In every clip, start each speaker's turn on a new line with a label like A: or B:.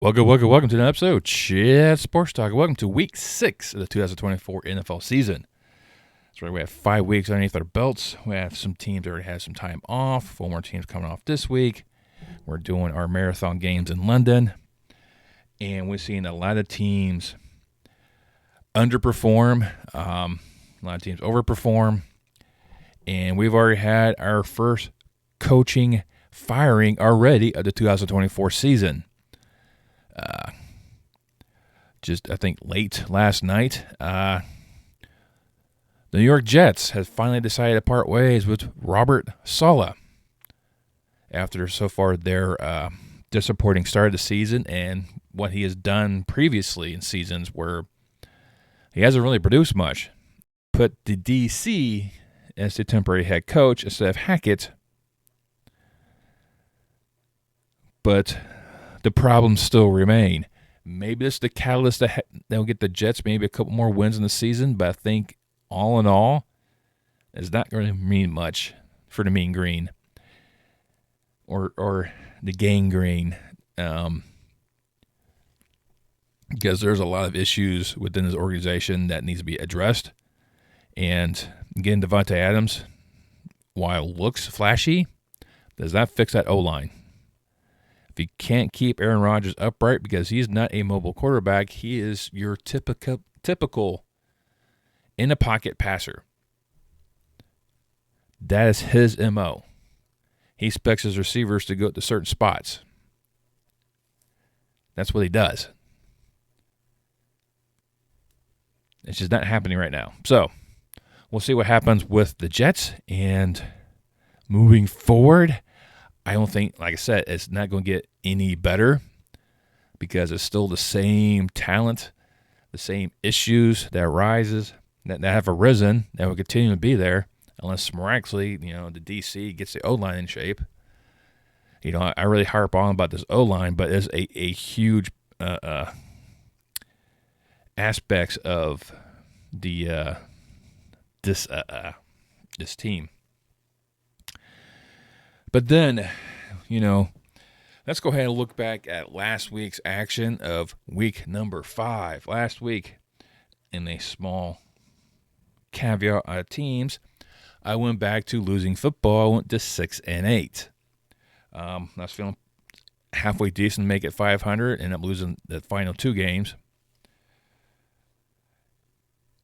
A: Welcome to the episode, Chat Sports Talk. Welcome to Week 6 of the 2024 NFL season. That's right, we have 5 weeks underneath our belts. We have some teams that already had some time off, 4 more teams coming off this week. We're doing our marathon games in London, and we're seeing a lot of teams underperform, a lot of teams overperform, and we've already had our first coaching firing already of the 2024 season. I think late last night, the New York Jets has finally decided to part ways with Robert Saleh after so far their disappointing start of the season and what he has done previously in seasons where he hasn't really produced much. Put the DC as the temporary head coach instead of Hackett, but the problems still remain. Maybe this is the catalyst that will get the Jets maybe a couple more wins in the season, but I think all in all, it's not going to mean much for the Mean Green or the Gang Green, because there's a lot of issues within this organization that needs to be addressed. And getting Devontae Adams, while it looks flashy, does not fix that O-line. If you can't keep Aaron Rodgers upright because he's not a mobile quarterback, he is your typical in-the-pocket passer. That is his MO. He expects his receivers to go to certain spots. That's what he does. It's just not happening right now. So, we'll see what happens with the Jets. And moving forward, I don't think, like I said, it's not going to get any better because it's still the same talent, the same issues that have arisen, that will continue to be there unless miraculously, the DC gets the O-line in shape. I really harp on about this O-line, but there's a huge aspects of the this team. But then, let's go ahead and look back at last week's action of week number 5. Last week, in a small caveat of teams, I went back to losing football. I went to 6-8. I was feeling halfway decent to make it 500, ended up losing the final 2 games.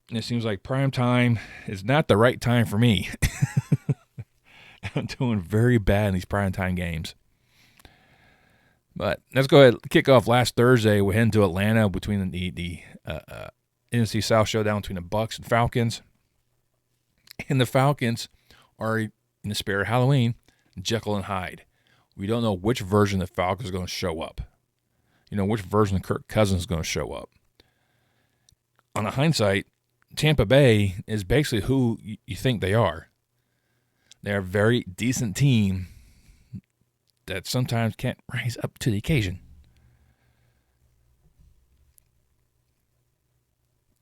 A: And it seems like prime time is not the right time for me. I'm doing very bad in these primetime games. But let's go ahead and kick off last Thursday. We're heading to Atlanta between the NFC South showdown between the Bucs and Falcons. And the Falcons are, in the spirit of Halloween, Jekyll and Hyde. We don't know which version of the Falcons is going to show up. Which version of Kirk Cousins is going to show up. On the hindsight, Tampa Bay is basically who you think they are. They're a very decent team that sometimes can't rise up to the occasion.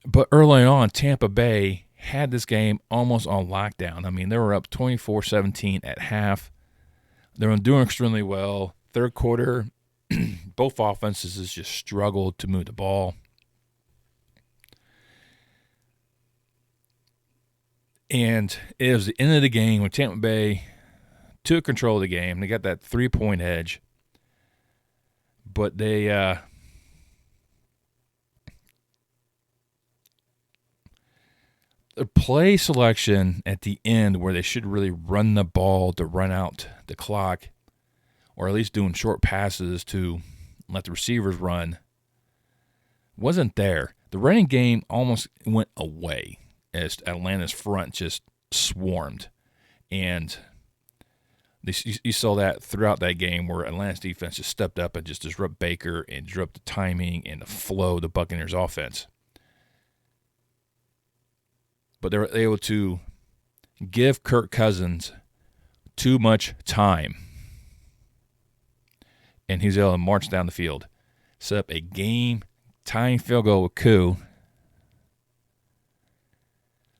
A: But early on, Tampa Bay had this game almost on lockdown. I mean, they were up 24-17 at half. They were doing extremely well. Third quarter, both offenses just struggled to move the ball. And it was the end of the game when Tampa Bay took control of the game. They got that 3-point edge. But the play selection at the end where they should really run the ball to run out the clock, or at least doing short passes to let the receivers run, wasn't there. The running game almost went away as Atlanta's front just swarmed. And you saw that throughout that game where Atlanta's defense just stepped up and just disrupted Baker and disrupted the timing and the flow of the Buccaneers offense. But they were able to give Kirk Cousins too much time. And he's able to march down the field, set up a game-tying field goal with Koo.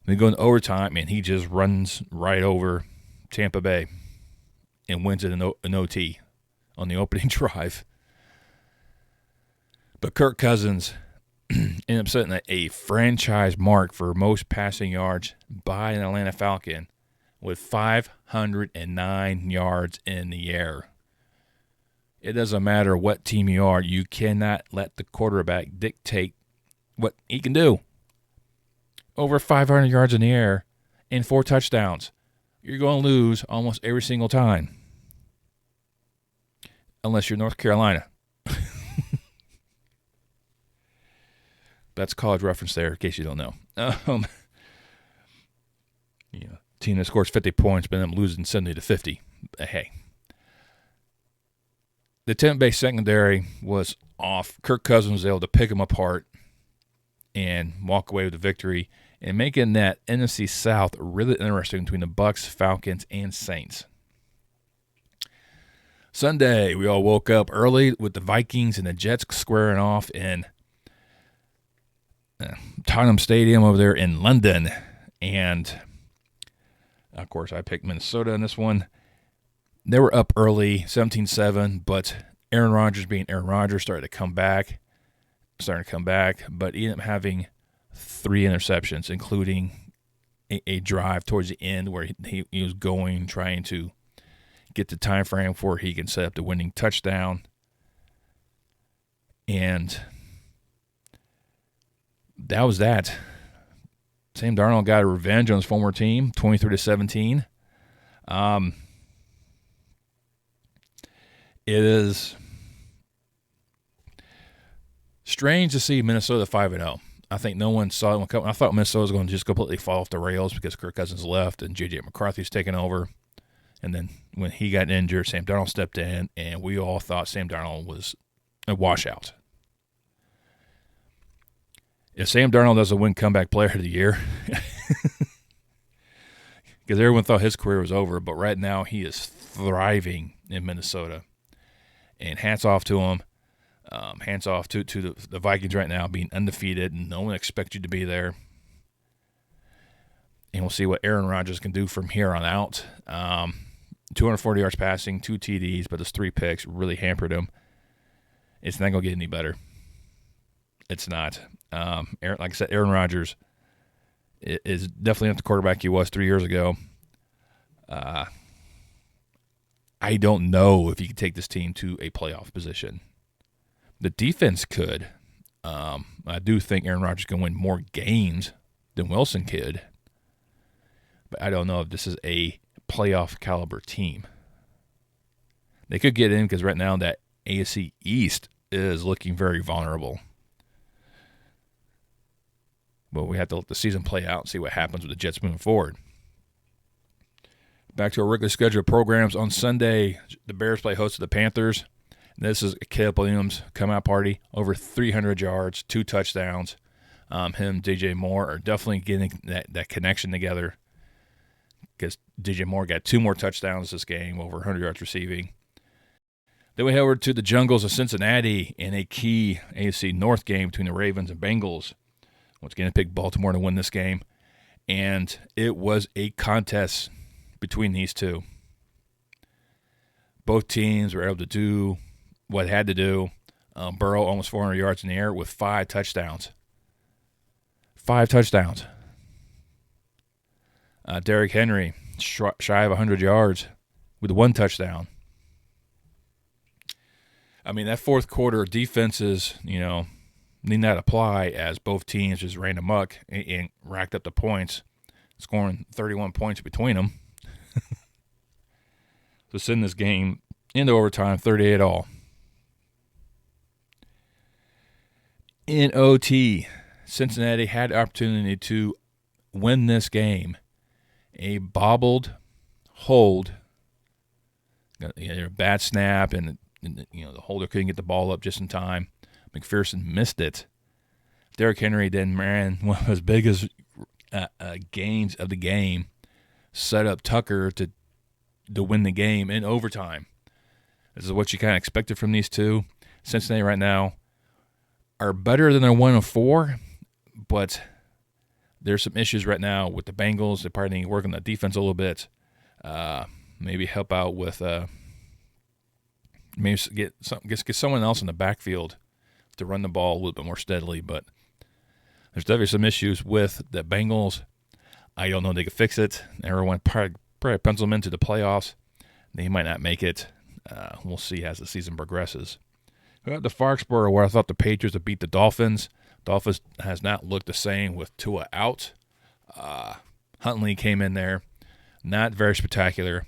A: They go into overtime, and he just runs right over Tampa Bay and wins it in OT on the opening drive. But Kirk Cousins ended up setting a franchise mark for most passing yards by an Atlanta Falcon with 509 yards in the air. It doesn't matter what team you are. You cannot let the quarterback dictate what he can do. Over 500 yards in the air and 4 touchdowns. You're going to lose almost every single time. Unless you're North Carolina. That's college reference there, in case you don't know. Team that scores 50 points, but then losing 70-50. But hey. The Tampa Bay secondary was off. Kirk Cousins was able to pick them apart and walk away with the victory and making that NFC South really interesting between the Bucs, Falcons, and Saints. Sunday, we all woke up early with the Vikings and the Jets squaring off in Tottenham Stadium over there in London. And, of course, I picked Minnesota in this one. They were up early, 17-7, but Aaron Rodgers being Aaron Rodgers starting to come back, but he ended up having 3 interceptions, including a drive towards the end where he was trying to get the time frame before he can set up the winning touchdown. And that was that. Sam Darnold got a revenge on his former team, 23-17. It is strange to see Minnesota 5-0. I think no one saw it coming. I thought Minnesota was going to just completely fall off the rails because Kirk Cousins left and J.J. McCarthy's taken over. And then when he got injured, Sam Darnold stepped in, and we all thought Sam Darnold was a washout. If Sam Darnold doesn't win comeback player of the year, because everyone thought his career was over, but right now he is thriving in Minnesota. And hats off to him. Hands off to the Vikings right now being undefeated, and no one expects you to be there. And we'll see what Aaron Rodgers can do from here on out. 240 yards passing, 2 TDs, but those 3 picks really hampered him. It's not going to get any better. It's not. Like I said, Aaron Rodgers is definitely not the quarterback he was 3 years ago. I don't know if he could take this team to a playoff position. The defense could. I do think Aaron Rodgers can win more games than Wilson could. But I don't know if this is a playoff caliber team. They could get in because right now that AFC East is looking very vulnerable. But we have to let the season play out and see what happens with the Jets moving forward. Back to our regular schedule of programs. On Sunday, the Bears play host to the Panthers. This is Caleb Williams' come-out party. Over 300 yards, 2 touchdowns. Him, DJ Moore are definitely getting that connection together because DJ Moore got 2 more touchdowns this game, over 100 yards receiving. Then we head over to the jungles of Cincinnati in a key AFC North game between the Ravens and Bengals. Once again, I picked Baltimore to win this game. And it was a contest between these two. Both teams were able to do what it had to do. Burrow almost 400 yards in the air with 5 touchdowns. 5 touchdowns. Derrick Henry shy of 100 yards with 1 touchdown. I mean, that fourth quarter defenses, need not apply as both teams just ran amok and racked up the points, scoring 31 points between them. So send this game into overtime, 38-all. In OT, Cincinnati had the opportunity to win this game. A bobbled hold, a bad snap, and the holder couldn't get the ball up just in time. McPherson missed it. Derrick Henry then ran one of his biggest gains of the game, set up Tucker to win the game in overtime. This is what you kind of expected from these two. Cincinnati right now are better than their 1-4, but there's some issues right now with the Bengals. They probably need to work on the defense a little bit. Maybe help out with maybe get someone else in the backfield to run the ball a little bit more steadily. But there's definitely some issues with the Bengals. I don't know if they can fix it. Everyone probably pencil them into the playoffs. They might not make it. We'll see as the season progresses. We got the Foxborough, where I thought the Patriots would beat the Dolphins. Dolphins has not looked the same with Tua out. Huntley came in there, not very spectacular.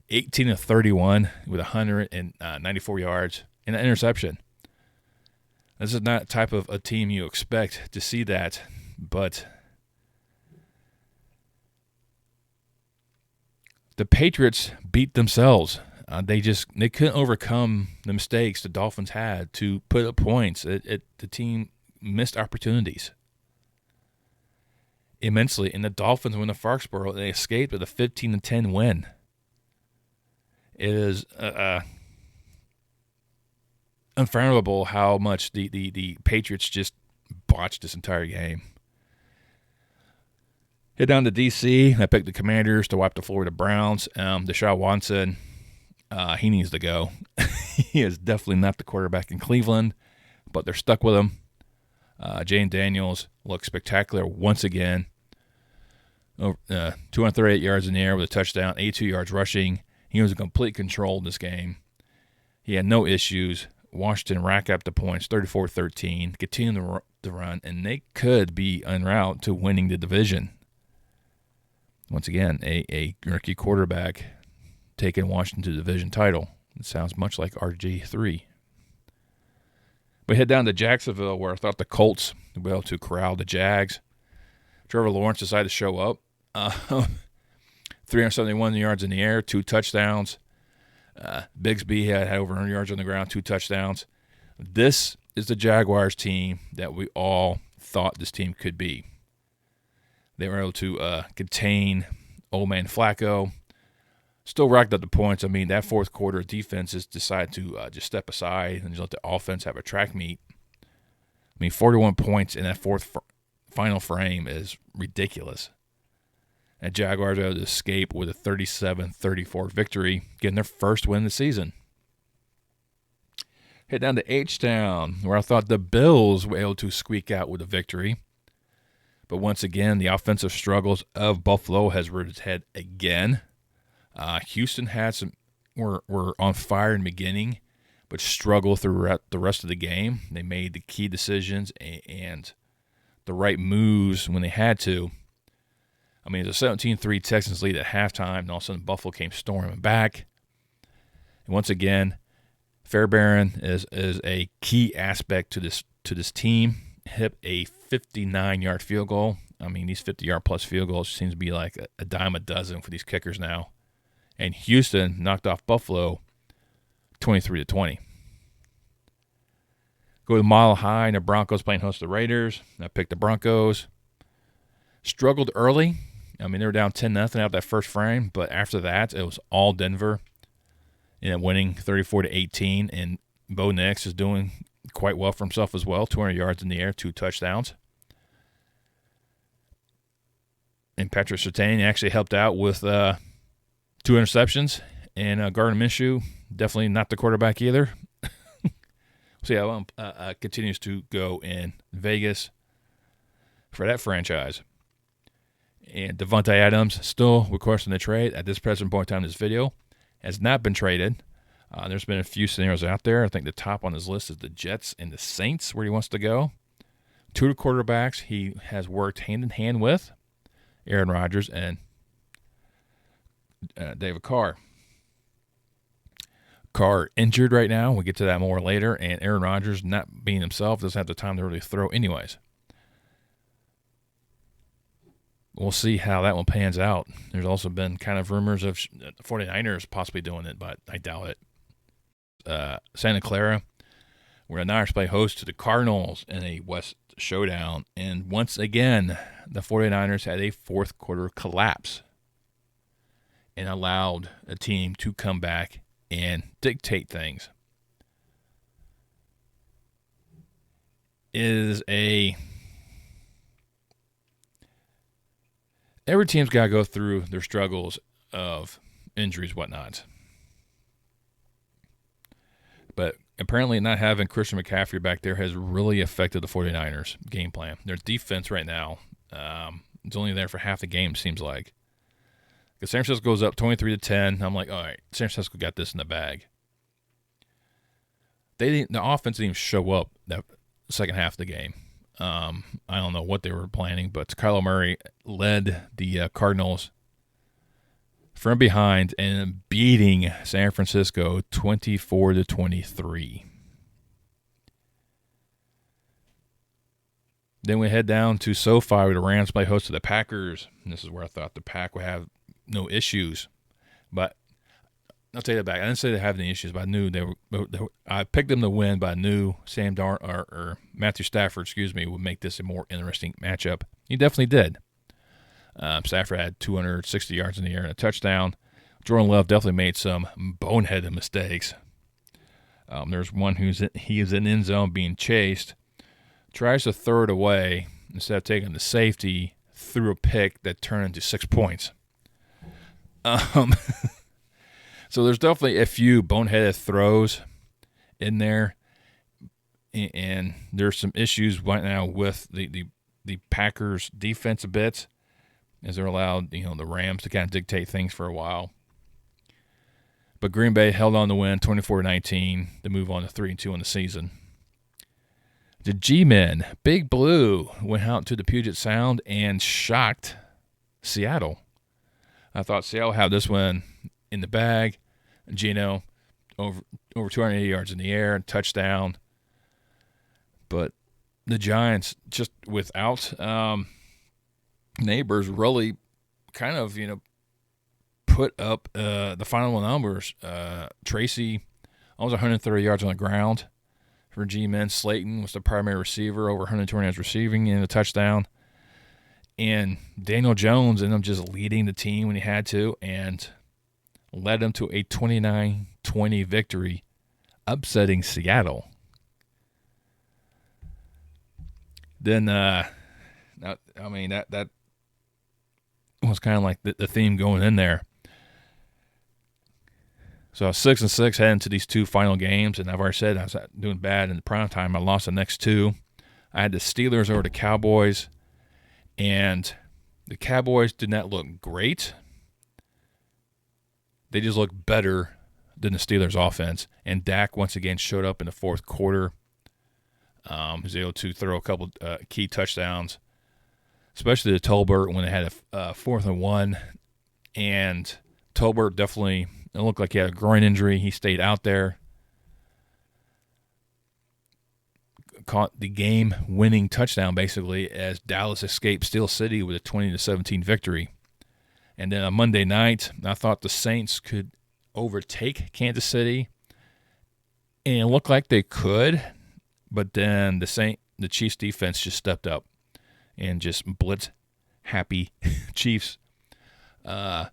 A: 18 of 31 with 194 yards and an interception. This is not the type of a team you expect to see that, but the Patriots beat themselves. They couldn't overcome the mistakes the Dolphins had to put up points. The team missed opportunities immensely, and the Dolphins win the Foxborough. They escaped with a 15-10 win. It is unfathomable how much the Patriots just botched this entire game. Head down to D.C. I picked the Commanders to wipe the floor with the Browns. Deshaun Watson, he needs to go. He is definitely not the quarterback in Cleveland, but they're stuck with him. Jane Daniels looks spectacular once again. 238 yards in the air with a touchdown, 82 yards rushing. He was in complete control of this game. He had no issues. Washington racked up the points, 34-13, continuing to run, and they could be en route to winning the division. Once again, a rookie quarterback taking Washington to the division title. It sounds much like RG3. We head down to Jacksonville, where I thought the Colts would be able to corral the Jags. Trevor Lawrence decided to show up. 371 yards in the air, 2 touchdowns. Bigsby had over 100 yards on the ground, 2 touchdowns. This is the Jaguars team that we all thought this team could be. They were able to contain old man Flacco. Still racked up the points. I mean, that fourth quarter defense just decided to just step aside and just let the offense have a track meet. I mean, 41 points in that fourth final frame is ridiculous. And Jaguars are able to escape with a 37-34 victory, getting their first win of the season. Head down to H-Town, where I thought the Bills were able to squeak out with a victory. But once again, the offensive struggles of Buffalo has reared its head again. Houston had were on fire in the beginning, but struggled throughout the rest of the game. They made the key decisions and the right moves when they had to. I mean, it was a 17-3 Texans lead at halftime, and all of a sudden Buffalo came storming back. And once again, Fairbairn is a key aspect to this team. Hit a 59-yard field goal. I mean, these 50-yard-plus field goals seems to be like a dime a dozen for these kickers now. And Houston knocked off Buffalo 23-20. Go to Mile High, and the Broncos playing host to the Raiders. I picked the Broncos. Struggled early. I mean, they were down 10-0 out that first frame, but after that, it was all Denver. And winning 34-18, and Bo Nix is doing quite well for himself as well. 200 yards in the air, 2 touchdowns. And Patrick Surtain actually helped out with 2 interceptions. And Gardner Minshew, definitely not the quarterback either. See how continues to go in Vegas for that franchise. And Devontae Adams, still requesting the trade at this present point in time in this video, has not been traded. There's been a few scenarios out there. I think the top on his list is the Jets and the Saints, where he wants to go. 2 quarterbacks he has worked hand-in-hand with, Aaron Rodgers and David Carr. Carr injured right now. We'll get to that more later. And Aaron Rodgers, not being himself, doesn't have the time to really throw anyways. We'll see how that one pans out. There's also been kind of rumors of the 49ers possibly doing it, but I doubt it. Santa Clara, where the Niners play host to the Cardinals in a West showdown. And once again, the 49ers had a fourth quarter collapse and allowed a team to come back and dictate things. It is every team's got to go through their struggles of injuries, whatnot. But apparently not having Christian McCaffrey back there has really affected the 49ers game plan. Their defense right now is only there for half the game, seems like. Because San Francisco goes up 23-10. I'm like, all right, San Francisco got this in the bag. The offense didn't even show up that second half of the game. I don't know what they were planning, but Kyler Murray led the Cardinals from behind and beating San Francisco 24-23. Then we head down to SoFi where the Rams play host to the Packers. And this is where I thought the Pack would have no issues. But I'll take that back. I didn't say they have any issues, but I knew I picked them to win, but I knew Matthew Stafford, would make this a more interesting matchup. He definitely did. Stafford had 260 yards in the air and a touchdown. Jordan Love definitely made some boneheaded mistakes. There's one he is in end zone being chased, tries to throw it away instead of taking the safety, threw a pick that turned into 6 points. So there's definitely a few boneheaded throws in there, and there's some issues right now with the Packers' defense a bit, as they're allowed the Rams to kind of dictate things for a while. But Green Bay held on to win 24-19 to move on to 3-2 in the season. The G-Men, Big Blue, went out to the Puget Sound and shocked Seattle. I thought Seattle had this one in the bag. Geno, over 280 yards in the air, touchdown. But the Giants, just without Neighbors, really kind of, put up the final numbers. Tracy, almost 130 yards on the ground for G-Men. Slayton was the primary receiver, over 120 yards receiving and a touchdown. And Daniel Jones ended up just leading the team when he had to and led them to a 29-20 victory, upsetting Seattle. Then, that was kind of like the theme going in there. So I was 6-6 heading to these two final games, and I've already said I was doing bad in the prime time. I lost the next two. I had the Steelers over the Cowboys, and the Cowboys did not look great. They just looked better than the Steelers' offense, and Dak once again showed up in the fourth quarter. He was able to throw a couple key touchdowns, especially to Tolbert when they had a 4th and 1. And Tolbert definitely, it looked like he had a groin injury. He stayed out there. Caught the game-winning touchdown, basically, as Dallas escaped Steel City with a 20-17 victory. And then on Monday night, I thought the Saints could overtake Kansas City, and it looked like they could, but then the Chiefs defense just stepped up and just blitz happy Chiefs. Card,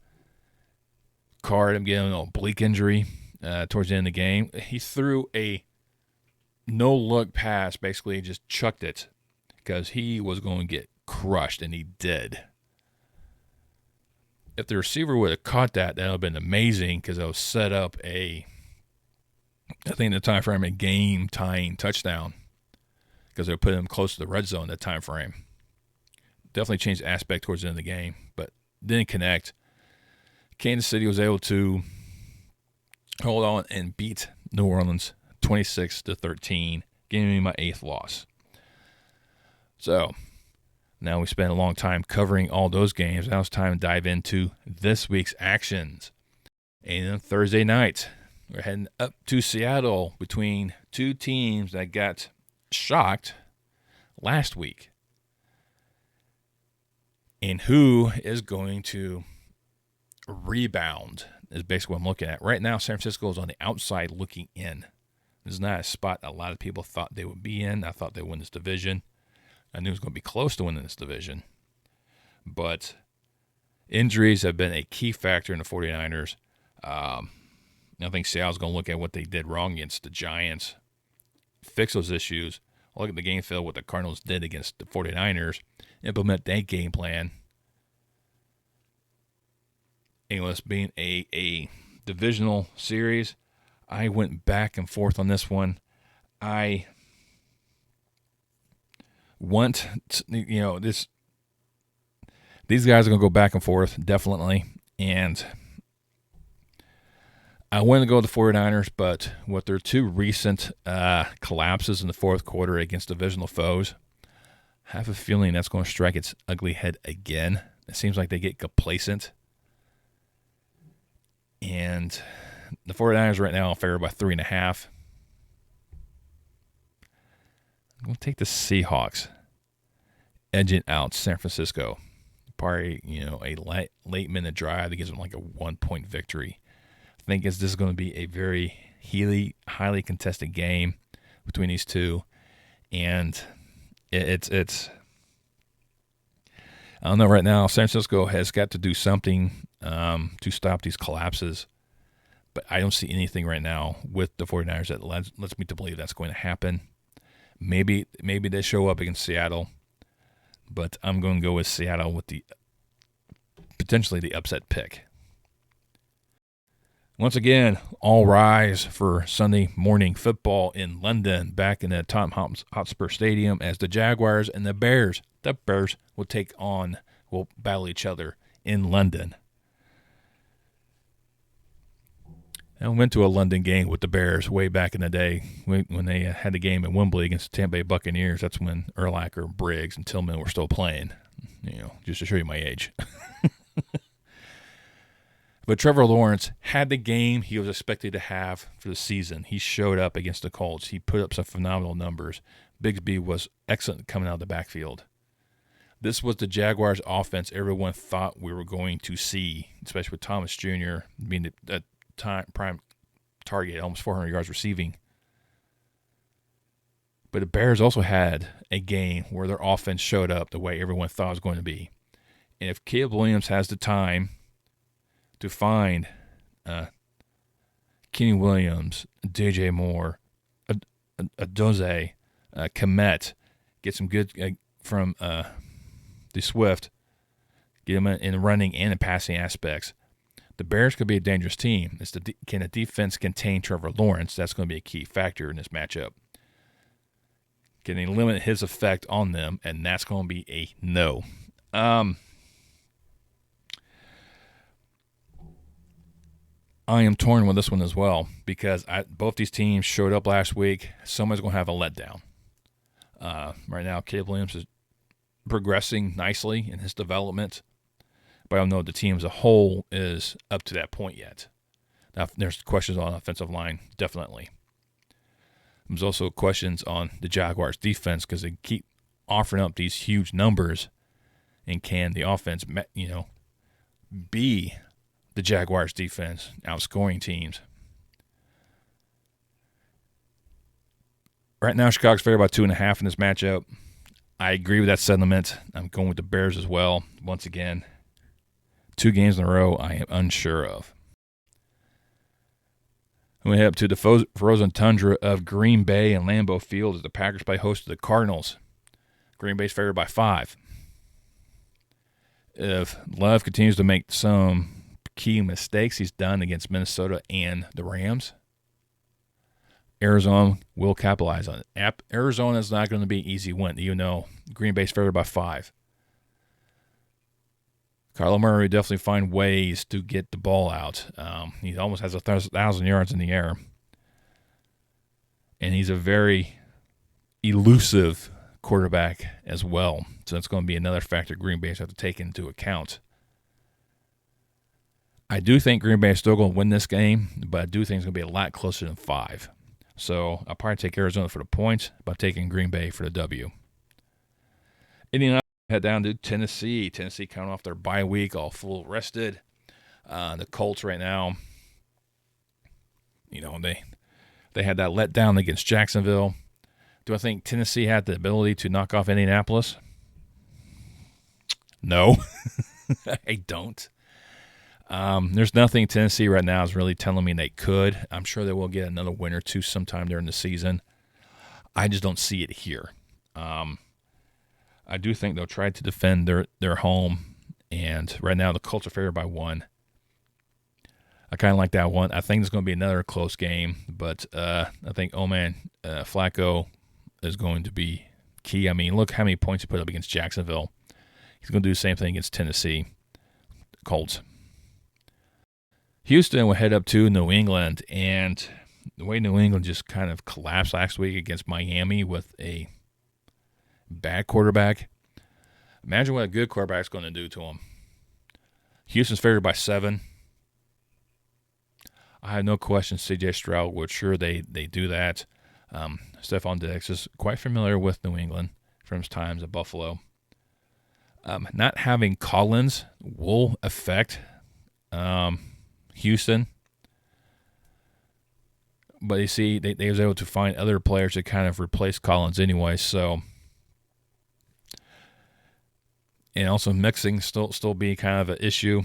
A: I'm getting an oblique injury towards the end of the game. He threw a no-look pass, basically just chucked it because he was going to get crushed, and he did. If the receiver would have caught that, that would have been amazing because it would set up I think the time frame, a game-tying touchdown because they would put him close to the red zone in that time frame. Definitely changed the aspect towards the end of the game, but didn't connect. Kansas City was able to hold on and beat New Orleans 26-13, giving me my 8th loss. So now we spent a long time covering all those games. Now it's time to dive into this week's actions. And on Thursday night, we're heading up to Seattle between two teams that got shocked last week. And who is going to rebound is basically what I'm looking at. Right now, San Francisco is on the outside looking in. This is not a spot a lot of people thought they would be in. I thought they'd win this division. I knew it was going to be close to winning this division. But injuries have been a key factor in the 49ers. I think Seattle's going to look at what they did wrong against the Giants, fix those issues, look at the game film, what the Cardinals did against the 49ers, implement that game plan. And this being a divisional series, I went back and forth on this one. I want, these guys are going to go back and forth, definitely. And I want to go with the 49ers, but with their two recent collapses in the fourth quarter against divisional foes, I have a feeling that's going to strike its ugly head again. It seems like they get complacent. And the 49ers right now are favored by 3.5. I'm going to take the Seahawks, edging out San Francisco. Probably, a late minute drive that gives them like a 1-point victory. I think this is going to be a very highly contested game between these two. And it's I don't know right now. San Francisco has got to do something to stop these collapses. But I don't see anything right now with the 49ers that lets me to believe that's going to happen. Maybe they show up against Seattle. But I'm going to go with Seattle with potentially the upset pick. Once again, all rise for Sunday morning football in London, back in the Tottenham Hotspur Stadium, as the Jaguars and the Bears will battle each other in London. I went to a London game with the Bears way back in the day when they had the game at Wembley against the Tampa Bay Buccaneers. That's when Urlacher, Briggs, and Tillman were still playing, just to show you my age. But Trevor Lawrence had the game he was expected to have for the season. He showed up against the Colts. He put up some phenomenal numbers. Bigsby was excellent coming out of the backfield. This was the Jaguars' offense everyone thought we were going to see, especially with Thomas Jr. being the prime target, almost 400 yards receiving. But the Bears also had a game where their offense showed up the way everyone thought it was going to be. And if Caleb Williams has the time to find Kenny Williams, DJ Moore, Adoze, Kmet, get some good from the Swift, get them in running and in passing aspects, the Bears could be a dangerous team. Can the defense contain Trevor Lawrence? That's going to be a key factor in this matchup. Can they limit his effect on them? And that's going to be a no. I am torn with this one as well because both these teams showed up last week. Somebody's going to have a letdown. Right now, Caleb Williams is progressing nicely in his development, but I don't know if the team as a whole is up to that point yet. Now, there's questions on offensive line, definitely. There's also questions on the Jaguars' defense because they keep offering up these huge numbers, and can the offense, be the Jaguars' defense outscoring teams? Right now, Chicago's favored by 2.5 in this matchup. I agree with that sentiment. I'm going with the Bears as well. Once again, 2 games in a row I am unsure of. We head up to the frozen tundra of Green Bay and Lambeau Field as the Packers play host to the Cardinals. Green Bay's favored by 5. If Love continues to make some key mistakes he's done against Minnesota and the Rams, Arizona will capitalize on it. Arizona is not going to be an easy win, even though Green Bay's favored by 5. Kyler Murray will definitely find ways to get the ball out. He almost has 1,000 yards in the air. And he's a very elusive quarterback as well. So that's going to be another factor Green Bay has to take into account. I do think Green Bay is still going to win this game, but I do think it's going to be a lot closer than 5. So I'll probably take Arizona for the points, but taking Green Bay for the W. Indianapolis head down to Tennessee. Tennessee coming off their bye week, all full rested. The Colts right now, they had that letdown against Jacksonville. Do I think Tennessee had the ability to knock off Indianapolis? No, I don't. There's nothing Tennessee right now is really telling me they could. I'm sure they will get another win or two sometime during the season. I just don't see it here. I do think they'll try to defend their home, and right now the Colts are favored by 1. I kind of like that one. I think it's going to be another close game, but I think, Flacco is going to be key. I mean, look how many points he put up against Jacksonville. He's going to do the same thing against Tennessee Colts. Houston will head up to New England, and the way New England just kind of collapsed last week against Miami with a bad quarterback. Imagine what a good quarterback's going to do to them. Houston's favored by 7. I have no question C.J. Stroud would sure they do that. Stephon Diggs is quite familiar with New England from his times at Buffalo. Not having Collins will affect Houston. But you see, they was able to find other players to kind of replace Collins anyway. So, and also mixing still be kind of an issue.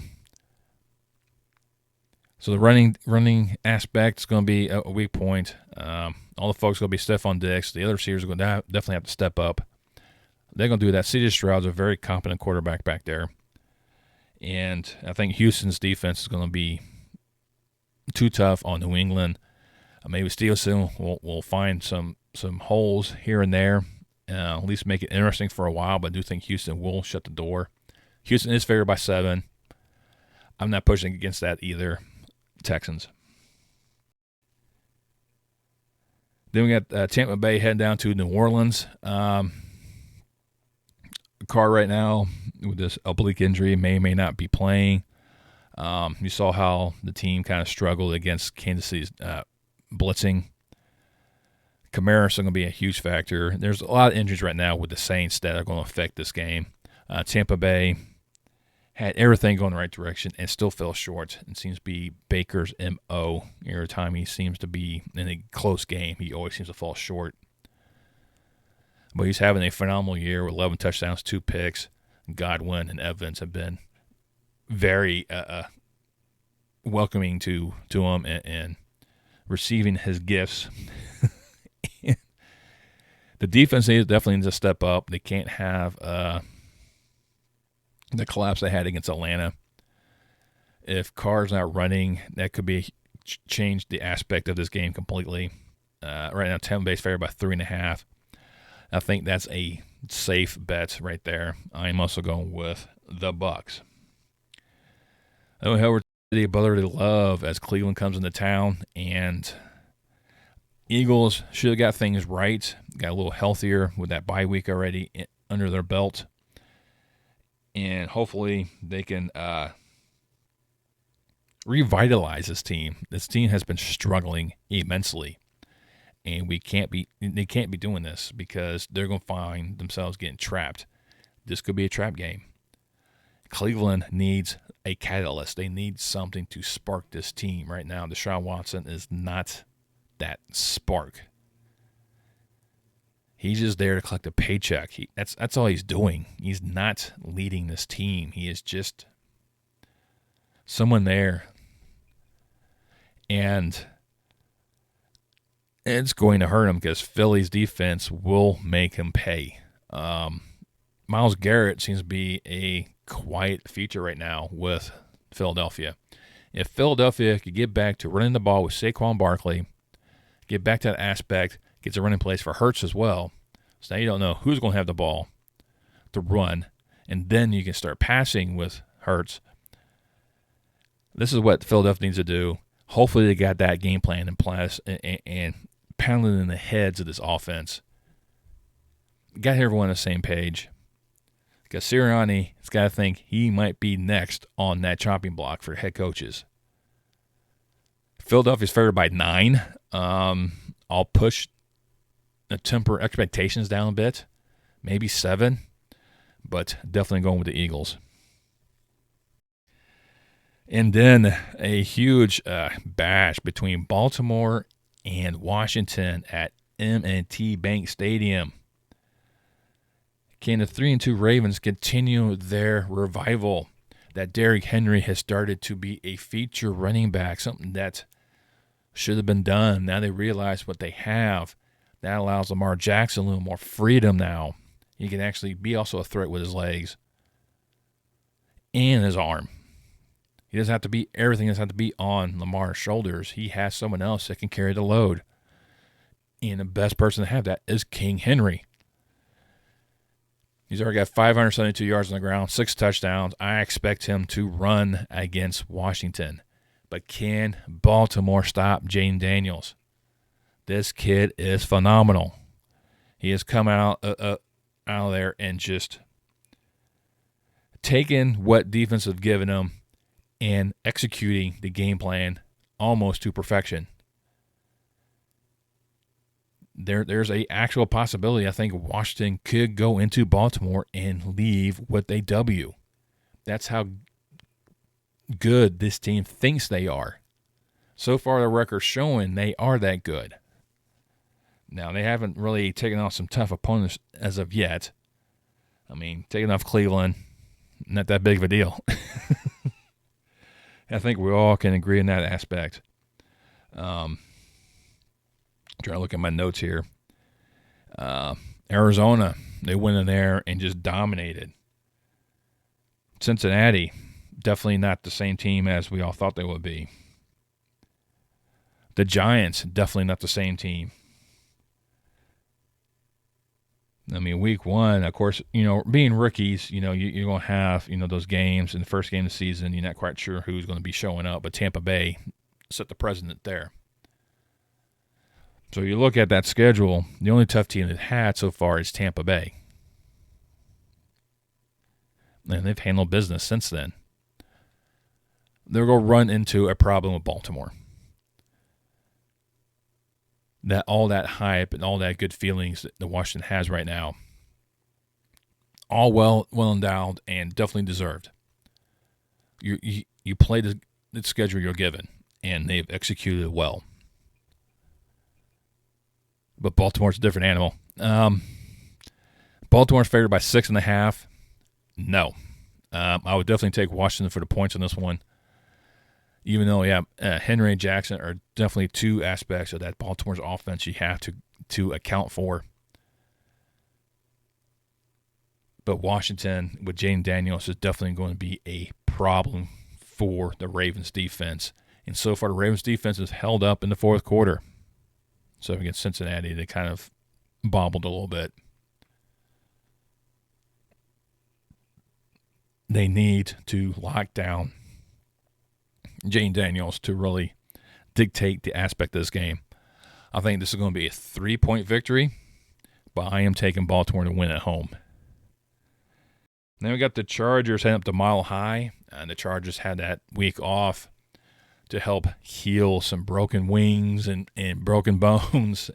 A: So the running aspect is going to be a weak point. All the folks are going to be Stephon Diggs. The other receivers are going to definitely have to step up. They're going to do that. C.J. Stroud's a very competent quarterback back there. And I think Houston's defense is going to be too tough on New England. Maybe Stevenson will find some holes here and there, at least make it interesting for a while, but I do think Houston will shut the door. Houston is favored by 7. I'm not pushing against that either. Texans. Then we got Tampa Bay heading down to New Orleans. Carr right now with this oblique injury may not be playing. You saw how the team kind of struggled against Kansas City's blitzing. Kamara's going to be a huge factor. There's a lot of injuries right now with the Saints that are going to affect this game. Tampa Bay had everything going the right direction and still fell short. It seems to be Baker's M.O. Every time he seems to be in a close game, he always seems to fall short. But he's having a phenomenal year with 11 touchdowns, 2 picks. Godwin and Evans have been very welcoming to him and receiving his gifts. The defense definitely needs to step up. They can't have the collapse they had against Atlanta. If Carr's not running, that could be change the aspect of this game completely. Right now, Tampa Bay's favored by 3.5. I think that's a safe bet right there. I'm also going with the Bucs. However, the brotherly love as Cleveland comes into town, and Eagles should have got things right, got a little healthier with that bye week already under their belt, and hopefully they can revitalize this team. This team has been struggling immensely, and they can't be doing this because they're going to find themselves getting trapped. This could be a trap game. Cleveland needs a catalyst. They need something to spark this team right now. Deshaun Watson is not that spark. He's just there to collect a paycheck. That's all he's doing. He's not leading this team. He is just someone there. And it's going to hurt him because Philly's defense will make him pay. Myles Garrett seems to be a quiet feature right now with Philadelphia. If Philadelphia could get back to running the ball with Saquon Barkley, get back to that aspect, gets a running place for Hurts as well, so now you don't know who's going to have the ball to run, and then you can start passing with Hurts. This is what Philadelphia needs to do. Hopefully they got that game plan in place and pounding in the heads of this offense. Got everyone on the same page. Because Sirianni has got to think he might be next on that chopping block for head coaches. Philadelphia's favored by 9. I'll push the temper expectations down a bit. Maybe 7. But definitely going with the Eagles. And then a huge bash between Baltimore and Washington at M&T Bank Stadium. Can the 3-2 Ravens continue their revival? That Derrick Henry has started to be a feature running back, something that should have been done. Now they realize what they have. That allows Lamar Jackson a little more freedom now. He can actually be also a threat with his legs and his arm. He doesn't have to be everything doesn't have to be on Lamar's shoulders. He has someone else that can carry the load. And the best person to have that is King Henry. He's already got 572 yards on the ground, 6 touchdowns. I expect him to run against Washington. But can Baltimore stop Jayden Daniels? This kid is phenomenal. He has come out of there and just taken what defense have given him and executing the game plan almost to perfection. There's a actual possibility I think Washington could go into Baltimore and leave with a W. That's how good this team thinks they are. So far, the record's showing they are that good. Now, they haven't really taken off some tough opponents as of yet. I mean, taking off Cleveland, not that big of a deal. I think we all can agree in that aspect. Trying to look at my notes here. Arizona, they went in there and just dominated. Cincinnati, definitely not the same team as we all thought they would be. The Giants, definitely not the same team. I mean, week one, of course, being rookies, you're going to have, those games. In the first game of the season, you're not quite sure who's going to be showing up, but Tampa Bay set the precedent there. So you look at that schedule, the only tough team they've had so far is Tampa Bay. And they've handled business since then. They're going to run into a problem with Baltimore. That all that hype and all that good feelings that Washington has right now, all well endowed and definitely deserved. You play the schedule you're given, and they've executed it well. But Baltimore's a different animal. Baltimore's favored by 6.5. No. I would definitely take Washington for the points on this one. Even though, Henry and Jackson are definitely two aspects of that Baltimore's offense you have to account for. But Washington with Jayden Daniels is definitely going to be a problem for the Ravens defense. And so far, the Ravens defense has held up in the fourth quarter. So against Cincinnati, they kind of bobbled a little bit. They need to lock down Jayden Daniels to really dictate the aspect of this game. I think this is going to be a 3-point victory, but I am taking Baltimore to win at home. Then we got the Chargers heading up to Mile High, and the Chargers had that week off to help heal some broken wings and broken bones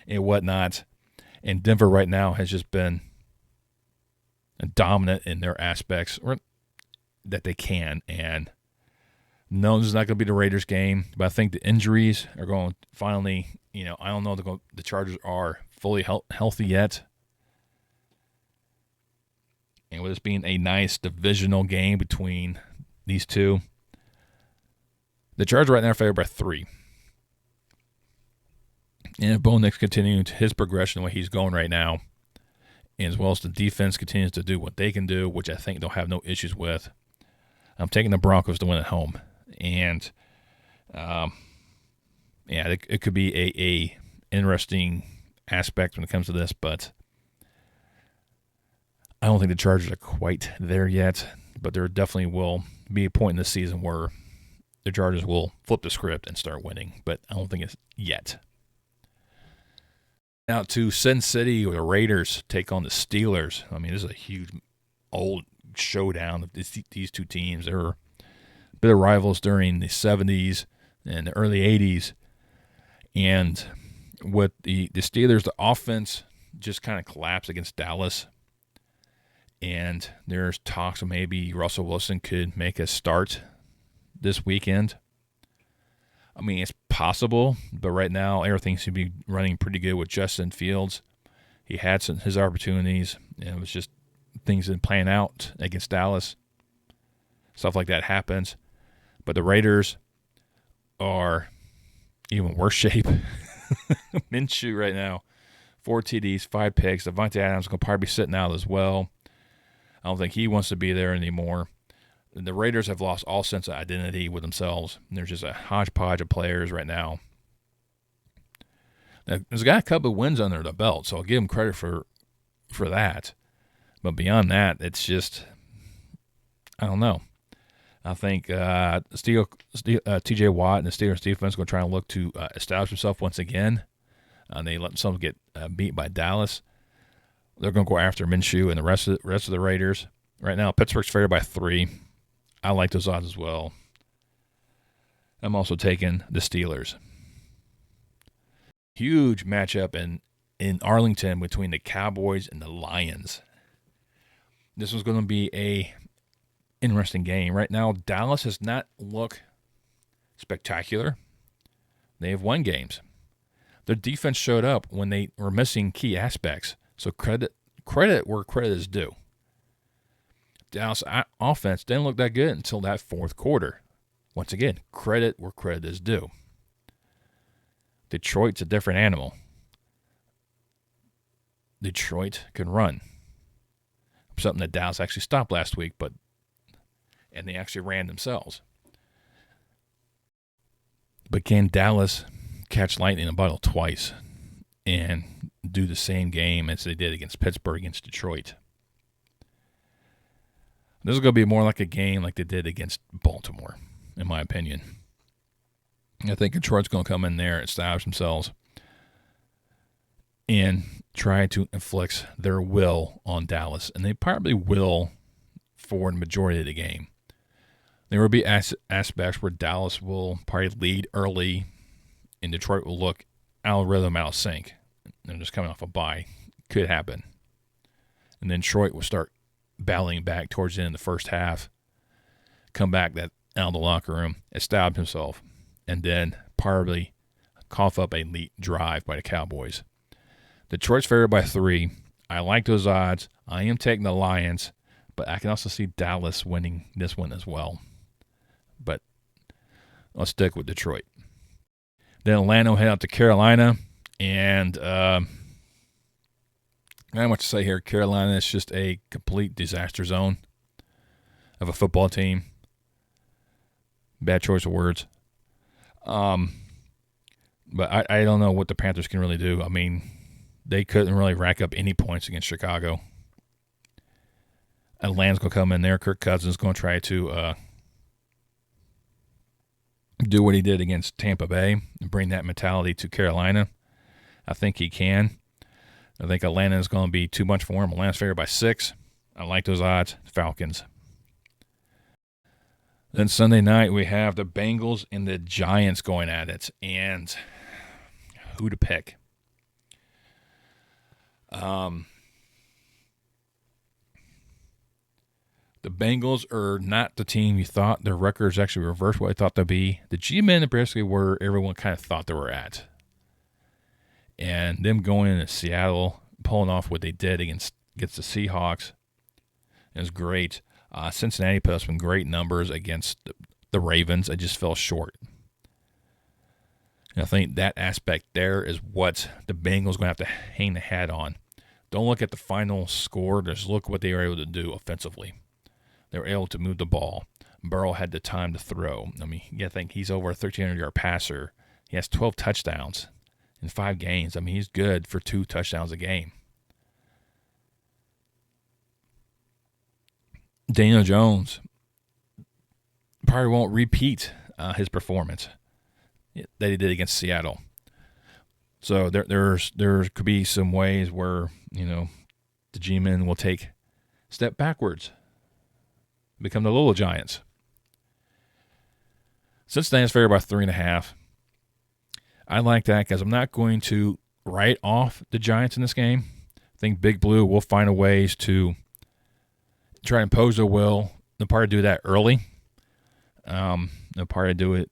A: and whatnot. And Denver right now has just been dominant in their aspects that they can. And no, this is not going to be the Raiders game, but I think the injuries are going to finally, I don't know if the Chargers are fully healthy yet. And with this being a nice divisional game between these two, the Chargers right now are favored by 3. And if Bo Nix continues his progression the way he's going right now, and as well as the defense continues to do what they can do, which I think they'll have no issues with, I'm taking the Broncos to win at home. And, it could be a interesting aspect when it comes to this, but I don't think the Chargers are quite there yet. But there definitely will be a point in this season where the Chargers will flip the script and start winning, but I don't think it's yet. Now to Sin City, where the Raiders take on the Steelers. I mean, this is a huge old showdown of these two teams. They were a bit of rivals during the 70s and the early 80s. And with the Steelers, the offense just kind of collapsed against Dallas. And there's talks of maybe Russell Wilson could make a start this weekend. I mean, it's possible, but right now everything seems to be running pretty good with Justin Fields. He had his opportunities, and it was just things didn't plan out against Dallas. Stuff like that happens. But the Raiders are even worse shape. Minshew right now, 4 TDs, 5 picks. Devontae Adams going to probably be sitting out as well. I don't think he wants to be there anymore. The Raiders have lost all sense of identity with themselves. There's just a hodgepodge of players right now. Now, there's got a couple of wins under the belt, so I'll give them credit for that. But beyond that, it's just, I don't know. I think T.J. Watt and the Steelers defense are going to try and look to establish himself once again. They let themselves get beat by Dallas. They're going to go after Minshew and the rest of the Raiders. Right now, Pittsburgh's favored by 3. I like those odds as well. I'm also taking the Steelers. Huge matchup in Arlington between the Cowboys and the Lions. This was going to be a interesting game. Right now, Dallas does not look spectacular. They have won games. Their defense showed up when they were missing key aspects. So credit where credit is due. Dallas offense didn't look that good until that fourth quarter. Once again, credit where credit is due. Detroit's a different animal. Detroit can run. Something that Dallas actually stopped last week, and they actually ran themselves. But can Dallas catch lightning in a bottle twice and do the same game as they did against Pittsburgh against Detroit? This is going to be more like a game like they did against Baltimore, in my opinion. I think Detroit's going to come in there, establish themselves, and try to inflict their will on Dallas. And they probably will for the majority of the game. There will be aspects where Dallas will probably lead early, and Detroit will look out of rhythm, out of sync. They're just coming off a bye. Could happen. And then Detroit will start battling back towards the end of the first half, come back out of the locker room, establish himself, and then probably cough up a late drive by the Cowboys. Detroit's favored by 3. I like those odds. I am taking the Lions, but I can also see Dallas winning this one as well. But I'll stick with Detroit. Then Atlanta will head out to Carolina, and not much to say here. Carolina is just a complete disaster zone of a football team. Bad choice of words. But I don't know what the Panthers can really do. I mean, they couldn't really rack up any points against Chicago. Atlanta's going to come in there. Kirk Cousins is going to try to do what he did against Tampa Bay and bring that mentality to Carolina. I think he can. I think Atlanta is going to be too much for him. Atlanta's favored by 6. I like those odds. Falcons. Then Sunday night we have the Bengals and the Giants going at it. And who to pick? The Bengals are not the team you thought. Their record is actually reversed what I thought they'd be. The G-men are basically where everyone kind of thought they were at. And them going into Seattle, pulling off what they did against the Seahawks is great. Cincinnati put up some great numbers against the Ravens. It just fell short. And I think that aspect there is what the Bengals are going to have to hang the hat on. Don't look at the final score. Just look what they were able to do offensively. They were able to move the ball. Burrow had the time to throw. I mean, you got to think he's over a 1,300-yard passer. He has 12 touchdowns in 5 games. I mean, he's good for 2 touchdowns a game. Daniel Jones probably won't repeat his performance that he did against Seattle. So there could be some ways where, the G-men will take a step backwards, become the little Giants. Cincinnati's favored by 3.5. I like that because I'm not going to write off the Giants in this game. I think Big Blue will find a ways to try and impose their will. They'll probably do that early. They'll probably do it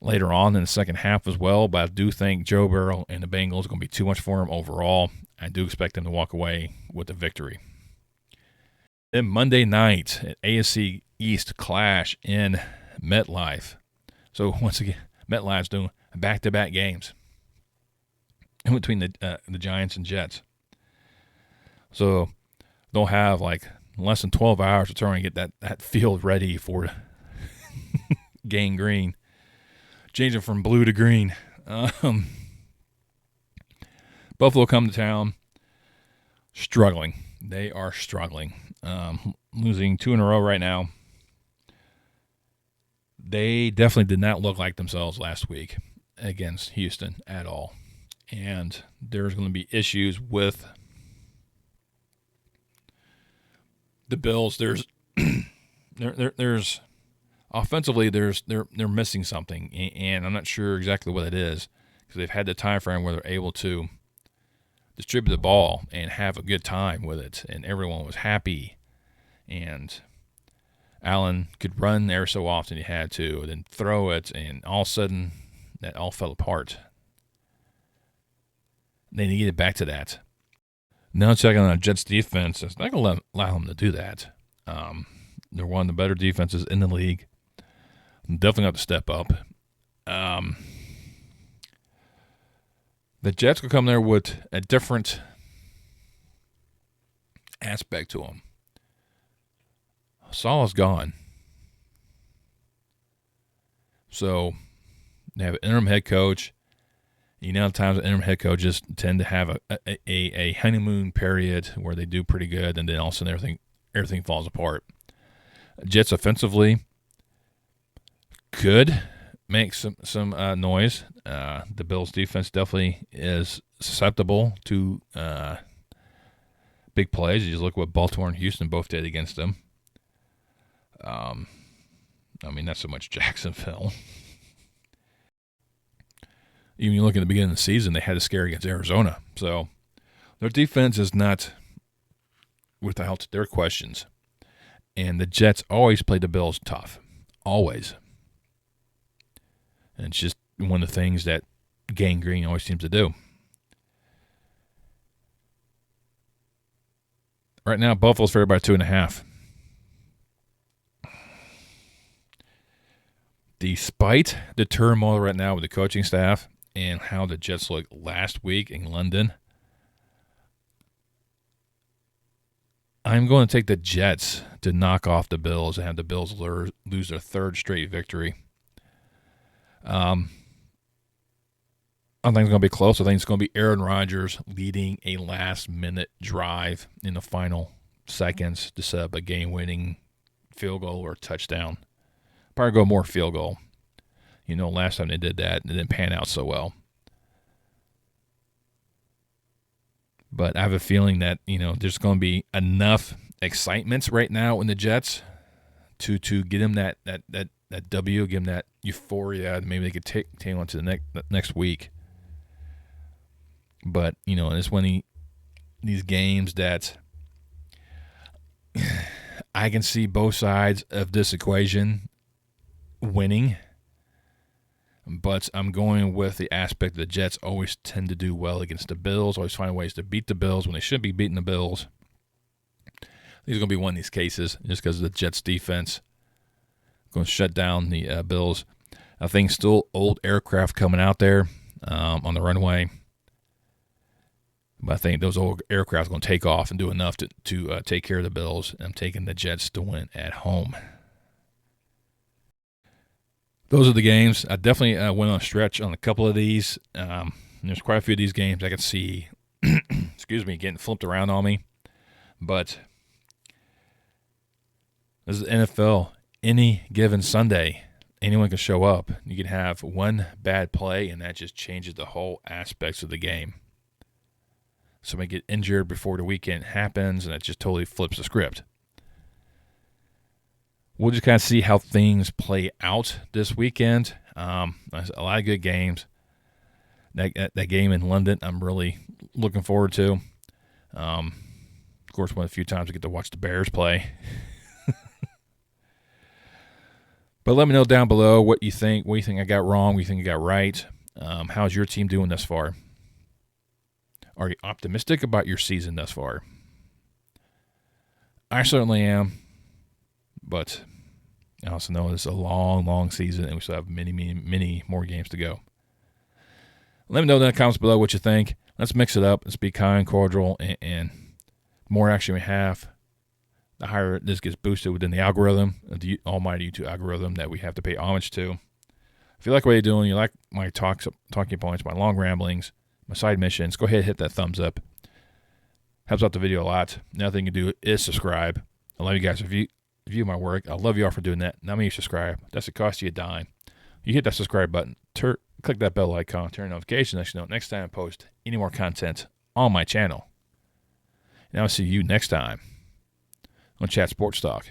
A: later on in the second half as well. But I do think Joe Burrow and the Bengals are going to be too much for him overall. I do expect them to walk away with a victory. Then Monday night, at AFC East clash in MetLife. So once again, MetLife's doing back-to-back games in between the Giants and Jets. So they'll have like less than 12 hours to try and get that field ready for gang green. Changing from blue to green. Buffalo come to town struggling. They are struggling. Losing 2 in a row right now. They definitely did not look like themselves last week against Houston at all. And there's going to be issues with the Bills. There's offensively they're missing something, and I'm not sure exactly what it is, because they've had the time frame where they're able to distribute the ball and have a good time with it, and everyone was happy, and Allen could run there so often he had to, and then throw it, and all of a sudden that all fell apart. They need to get back to that. Now checking on the Jets defense, it's not going to allow them to do that. They're one of the better defenses in the league. Definitely have to step up. The Jets could come there with a different aspect to them. Saleh's gone. So they have an interim head coach. You know, times interim head coaches tend to have a honeymoon period where they do pretty good, and then all of a sudden everything falls apart. Jets offensively could make some noise. The Bills' defense definitely is susceptible to big plays. You just look what Baltimore and Houston both did against them. Not so much Jacksonville. Even you look at the beginning of the season, they had a scare against Arizona. So their defense is not without their questions. And the Jets always play the Bills tough. Always. And it's just one of the things that Gang Green always seems to do. Right now, Buffalo's favored by 2.5. Despite the turmoil right now with the coaching staff and how the Jets looked last week in London, I'm going to take the Jets to knock off the Bills and have the Bills lose their 3rd straight victory. I think it's going to be close. I think it's going to be Aaron Rodgers leading a last-minute drive in the final seconds to set up a game-winning field goal or touchdown. Probably go more field goal. You know, last time they did that, it didn't pan out so well. But I have a feeling that, there's going to be enough excitement right now in the Jets to get them that W, give them that euphoria. Maybe they could take on to the next week. But, it's one these games that I can see both sides of this equation winning. But I'm going with the aspect that the Jets always tend to do well against the Bills, always find ways to beat the Bills when they should be beating the Bills. These are going to be one of these cases just because of the Jets' defense. Going to shut down the Bills. I think still old aircraft coming out there on the runway. But I think those old aircraft are going to take off and do enough to take care of the Bills. I'm taking the Jets to win at home. Those are the games. I definitely went on a stretch on a couple of these. There's quite a few of these games I could see, getting flipped around on me. But this is NFL. Any given Sunday, anyone can show up. You can have one bad play, and that just changes the whole aspects of the game. Somebody get injured before the weekend happens, and it just totally flips the script. We'll just kind of see how things play out this weekend. There's a lot of good games. That game in London, I'm really looking forward to. Of course, one of the few times I get to watch the Bears play. But let me know down below what you think. What you think I got wrong? What you think I got right? How's your team doing thus far? Are you optimistic about your season thus far? I certainly am. But I also know it's a long, long season, and we still have many, many, many more games to go. Let me know in the comments below what you think. Let's mix it up. Let's be kind, cordial, and the more action we have, the higher this gets boosted within the algorithm, the almighty YouTube algorithm that we have to pay homage to. If you like what I'm doing, you like my talking points, my long ramblings, my side missions, go ahead and hit that thumbs up. Helps out the video a lot. Another thing you can do is subscribe. I love you guys. If you view my work, I love you all for doing that. Not many subscribe. That's a cost you a dime. You hit that subscribe button, click that bell icon, turn notifications next time I post any more content on my channel. And I'll see you next time on Chat Sports Talk.